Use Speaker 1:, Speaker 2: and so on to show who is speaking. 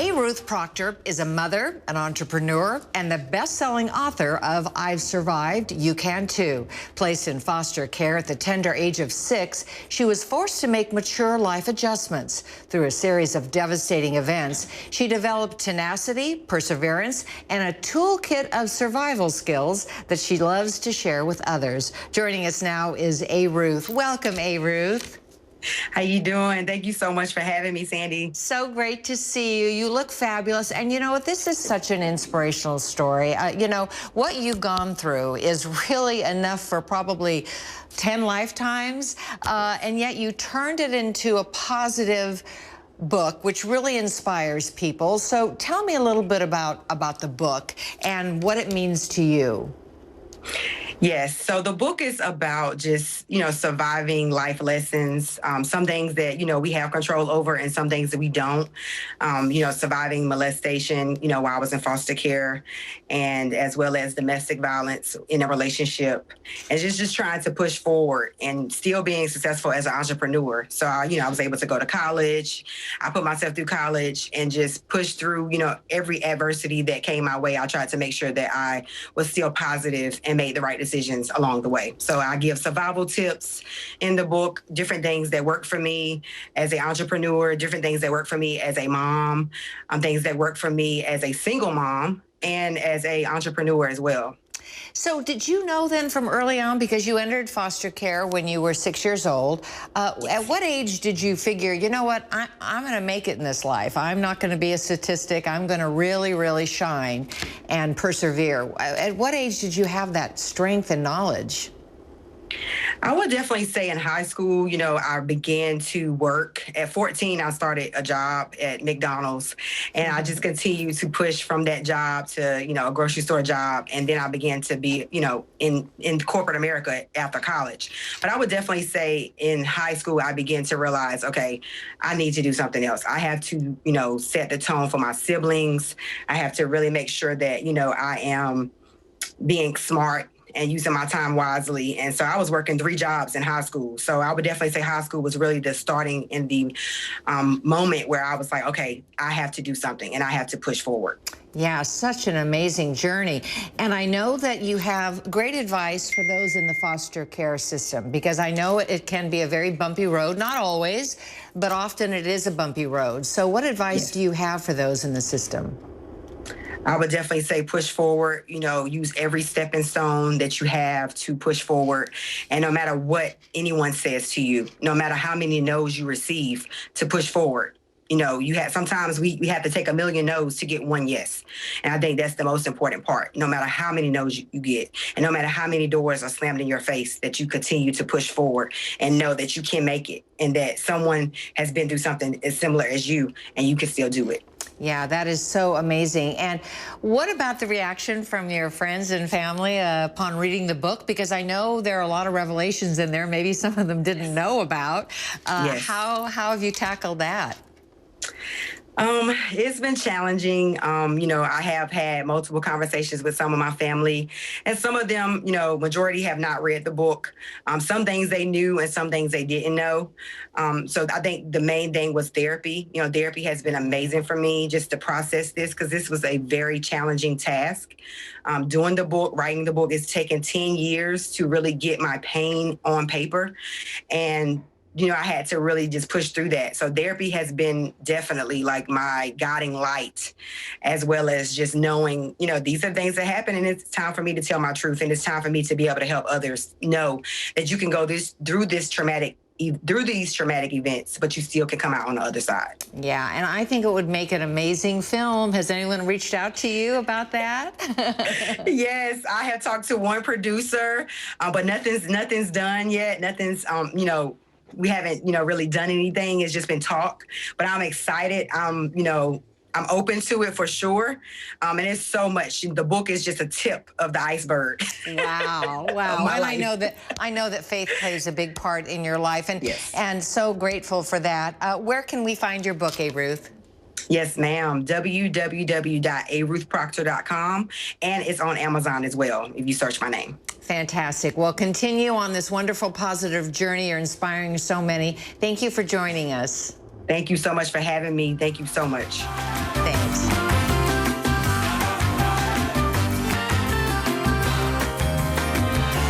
Speaker 1: Ruth Proctor is a mother, an entrepreneur, and the best-selling author of I've Survived, You Can Too. Placed in foster care at the tender age of 6, she was forced to make mature life adjustments. Through a series of devastating events, she developed tenacity, perseverance, and a toolkit of survival skills that she loves to share with others. Joining us now is Ruth. Welcome, Ruth.
Speaker 2: How you doing? Thank you so much for having me, Sandy.
Speaker 1: So great to see you. You look fabulous. And you know what? This is such an inspirational story. You know, what you've gone through is really enough for probably 10 lifetimes. And yet you turned it into a positive book, which really inspires people. So tell me a little bit about the book and what it means to you.
Speaker 2: Yes. So the book is about just, surviving life lessons, some things that, we have control over and some things that we don't, surviving molestation, while I was in foster care, and as well as domestic violence in a relationship, and just trying to push forward and still being successful as an entrepreneur. So, I was able to go to college. I put myself through college and just push through, every adversity that came my way. I tried to make sure that I was still positive and made the right decisions along the way. So I give survival tips in the book, different things that work for me as an entrepreneur, different things that work for me as a mom, things that work for me as a single mom and as a entrepreneur as well.
Speaker 1: So did you know then from early on, because you entered foster care when you were 6 years old, at what age did you figure, you know what, I'm going to make it in this life. I'm not going to be a statistic. I'm going to really, really shine and persevere. At what age did you have that strength and knowledge?
Speaker 2: I would definitely say in high school, I began to work. At 14, I started a job at McDonald's, and I just continued to push from that job to, a grocery store job. And then I began to be, in corporate America after college. But I would definitely say in high school, I began to realize, okay, I need to do something else. I have to, set the tone for my siblings. I have to really make sure that, I am being smart and using my time wisely. And so I was working 3 jobs in high school. So I would definitely say high school was really the starting in the moment where I was like, okay, I have to do something and I have to push forward.
Speaker 1: Yeah, such an amazing journey. And I know that you have great advice for those in the foster care system, because I know it can be a very bumpy road, not always, but often it is a bumpy road. So what advice do you have for those in the system?
Speaker 2: I would definitely say push forward, use every stepping stone that you have to push forward. And no matter what anyone says to you, no matter how many no's you receive, to push forward. Sometimes we have to take 1 million no's to get 1 yes. And I think that's the most important part. No matter how many no's you get, and no matter how many doors are slammed in your face, that you continue to push forward and know that you can make it and that someone has been through something as similar as you and you can still do it.
Speaker 1: Yeah, that is so amazing. And what about the reaction from your friends and family upon reading the book? Because I know there are a lot of revelations in there, maybe some of them didn't know about.
Speaker 2: Yes.
Speaker 1: How have you tackled that?
Speaker 2: It's been challenging. I have had multiple conversations with some of my family, and some of them, majority have not read the book. Some things they knew and some things they didn't know. So I think the main thing was therapy. Therapy has been amazing for me just to process this, because this was a very challenging task. Doing the book, writing the book, it's taken 10 years to really get my pain on paper. And I had to really just push through that. So therapy has been definitely like my guiding light, as well as just knowing, these are things that happen and it's time for me to tell my truth. And it's time for me to be able to help others know that you can go through these traumatic events, but you still can come out on the other side.
Speaker 1: Yeah, and I think it would make an amazing film. Has anyone reached out to you about that?
Speaker 2: Yes, I have talked to one producer, but nothing's done yet. Nothing's, we haven't, really done anything. It's just been talk, but I'm excited. I'm open to it for sure. And it's so much. The book is just a tip of the iceberg.
Speaker 1: Wow. Wow. And I know that faith plays a big part in your life, and
Speaker 2: yes,
Speaker 1: and so grateful for that. Where can we find your book, Ruth?
Speaker 2: Yes, ma'am. www.aruthproctor.com. And it's on Amazon as well, if you search my name.
Speaker 1: Fantastic. Well, continue on this wonderful, positive journey. You're inspiring so many. Thank you for joining us.
Speaker 2: Thank you so much for having me. Thank you so much.
Speaker 1: Thanks.